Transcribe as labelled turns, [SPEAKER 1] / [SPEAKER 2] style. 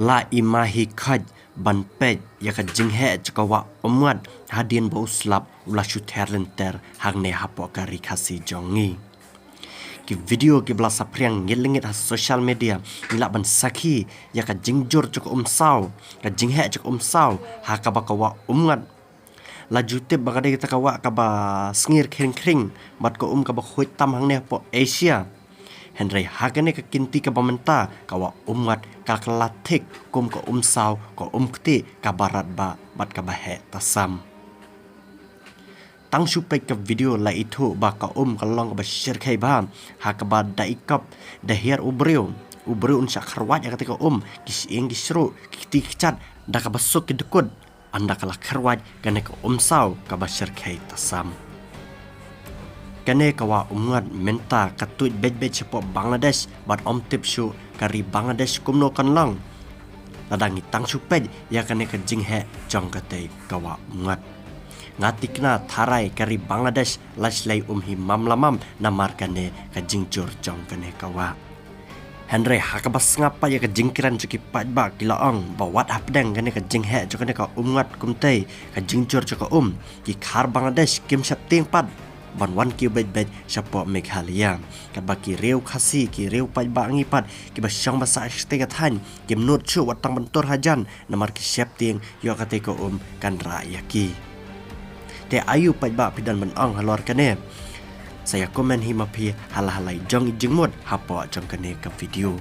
[SPEAKER 1] la imahi khaj ban pej ya ka jinghe chakawa umwat hadin bo slap ula shutherlenter hangne hapo kari khasi jongi ki video ki bla sapriang ngilingit ha social media ila ban sakhi ya ka jingjur chuk umsaw ka jinghe chuk umsaw ha ka bakawa umwat la jutip bagade kita kawa ka ba sngir kring bat ko ka ba khoi tam hangne po Asia Henry hagane ka kinti ka bamenta kawa umwat ka kalatik kum ka umsaw ka kti ka barat ba bat ka bahe tasam tang supek ka video la itu ba ka ka long ka ba share khai ba ha ka ba daikap da her ubreu unsha kharwat ya ketika kising kisru kiti kicat da ka basuk ki dekut anda kala kharwat kane ka umsaw ka ba share khai tasam kane kawa umngat menta katut bed sepo Bangladesh bat tip shu kari Bangladesh kumno kanlang ladangi tang supej ya kane ka jinghe jong kate kawa umngat ngatikna tharai kari Bangladesh laslai hi mamlamam namar kane ka jingjur jong kane kawa Henry hakabas ngapa ya ka jingkiran cuki pajba kilaong bawat hapdeng kane ka jinghe jo kane ka umngat kumtei ka jingjur jo ka ki khar Bangladesh kim sapting pat ban ki bed sapo Meghalaya kabaki reu khasi ki reu pajba ngipat ki basyang basa stega than kim nut chu watang bentur hajan namar ki septing yo kate ko kan rayaki te ayu pajba pidan menang halor kane saya komen himapi hal-halai jong ijingmut hapo jong kane ka video